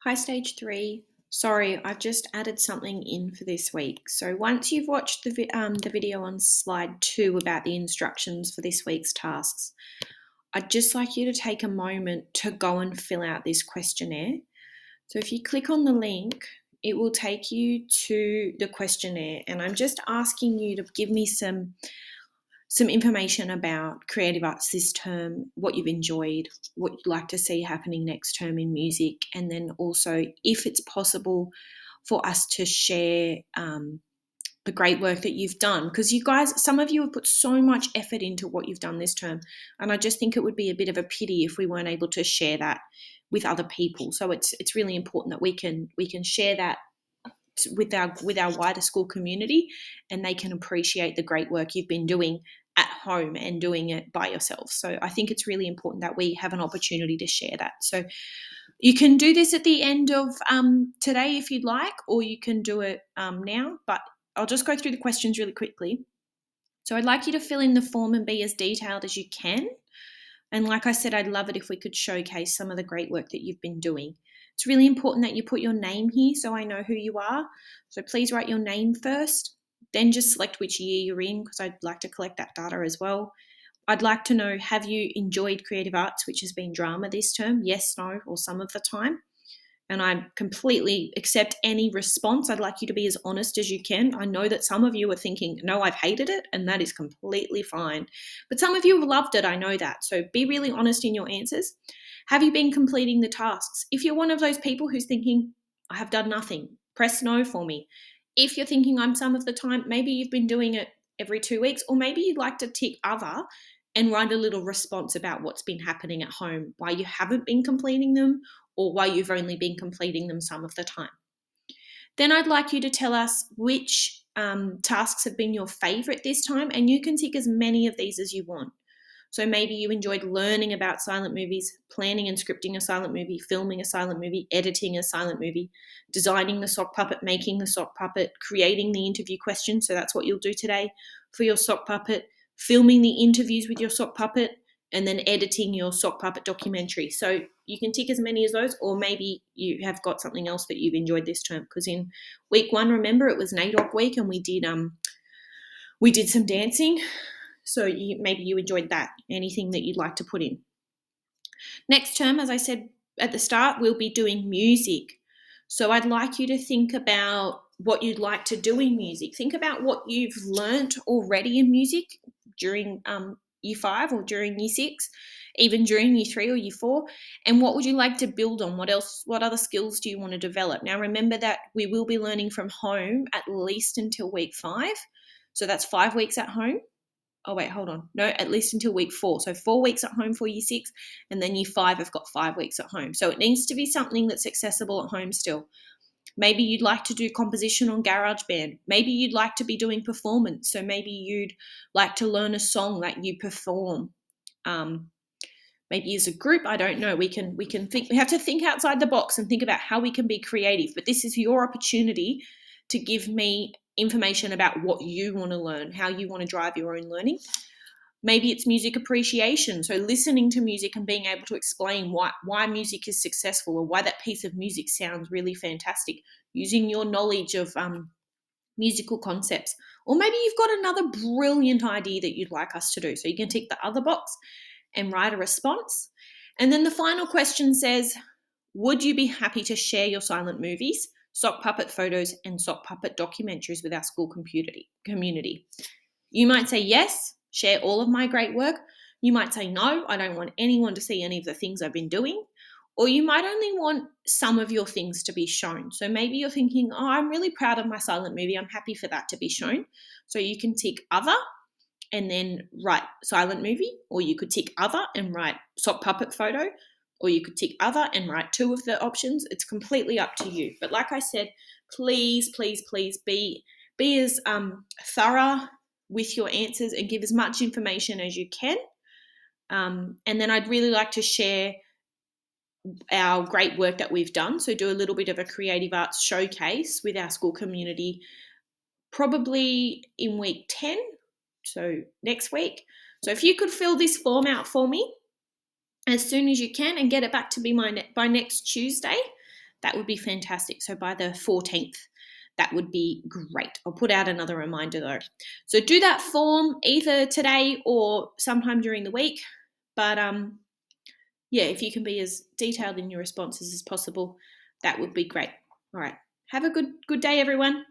Hi, stage three. Sorry, I've just added something in for this week. So once you've watched the video on slide 2 about the instructions for this week's tasks, I'd just like you to take a moment to go and fill out this questionnaire. So if you click on the link, it will take you to the questionnaire, and I'm just asking you to give me some information about creative arts this term, what you've enjoyed, what you'd like to see happening next term in music, and then also, if it's possible, for us to share the great work that you've done. Because you guys, some of you have put so much effort into what you've done this term, and I just think it would be a bit of a pity if we weren't able to share that with other people. So it's really important that we can share that with our wider school community, and they can appreciate the great work you've been doing at home and doing it by yourself. So I think it's really important that we have an opportunity to share that. So you can do this at the end of today if you'd like, or you can do it now, but I'll just go through the questions really quickly. So I'd like you to fill in the form and be as detailed as you can. And like I said, I'd love it if we could showcase some of the great work that you've been doing. It's really important that you put your name here so I know who you are. So please write your name first, then just select which year you're in, because I'd like to collect that data as well. I'd like to know, have you enjoyed creative arts, which has been drama this term? Yes, no, or some of the time. And I completely accept any response. I'd like you to be as honest as you can. I know that some of you are thinking, no, I've hated it, and that is completely fine. But some of you have loved it, I know that. So be really honest in your answers. Have you been completing the tasks? If you're one of those people who's thinking, I have done nothing, press no for me. If you're thinking I'm some of the time, maybe you've been doing it every 2 weeks, or maybe you'd like to tick other and write a little response about what's been happening at home, why you haven't been completing them, or why you've only been completing them some of the time. Then I'd like you to tell us which tasks have been your favourite this time, and you can tick as many of these as you want. So maybe you enjoyed learning about silent movies, planning and scripting a silent movie, filming a silent movie, editing a silent movie, designing the sock puppet, making the sock puppet, creating the interview question. So that's what you'll do today for your sock puppet, filming the interviews with your sock puppet, and then editing your sock puppet documentary. So you can tick as many as those, or maybe you have got something else that you've enjoyed this term. Because in week 1, remember, it was NAIDOC week, and we did some dancing. So maybe you enjoyed that. Anything that you'd like to put in. Next term, as I said at the start, we'll be doing music. So I'd like you to think about what you'd like to do in music. Think about what you've learnt already in music during year 5 or during year 6, even during year 3 or year 4, and what would you like to build on? What other skills do you want to develop? Now remember that we will be learning from home at least until week 5. So that's 5 weeks at home. Oh, wait, hold on. No, at least until week 4. So 4 weeks at home for year 6, and then year 5 have got 5 weeks at home. So it needs to be something that's accessible at home still. Maybe you'd like to do composition on GarageBand. Maybe you'd like to be doing performance. So maybe you'd like to learn a song that you perform. Maybe as a group, I don't know. We can think. We have to think outside the box and think about how we can be creative. But this is your opportunity to give me information about what you want to learn, how you want to drive your own learning. Maybe it's music appreciation, so listening to music and being able to explain why music is successful, or why that piece of music sounds really fantastic, using your knowledge of musical concepts. Or maybe you've got another brilliant idea that you'd like us to do, so you can tick the other box and write a response. And then the final question says, would you be happy to share your silent movies, sock puppet photos, and sock puppet documentaries with our school community? You might say yes, share all of my great work. You might say no, I don't want anyone to see any of the things I've been doing. Or you might only want some of your things to be shown. So maybe you're thinking, oh, I'm really proud of my silent movie. I'm happy for that to be shown. So you can tick other and then write silent movie, or you could tick other and write sock puppet photo, or you could tick other and write 2 of the options. It's completely up to you. But like I said, please, please, please be as thorough with your answers and give as much information as you can. And then I'd really like to share our great work that we've done. So do a little bit of a creative arts showcase with our school community, probably in week 10, so next week. So if you could fill this form out for me as soon as you can and get it back to me by next Tuesday, that would be fantastic. So by the 14th, that would be great. I'll put out another reminder though. So do that form either today or sometime during the week. But yeah, if you can be as detailed in your responses as possible, that would be great. All right. Have a good day, everyone.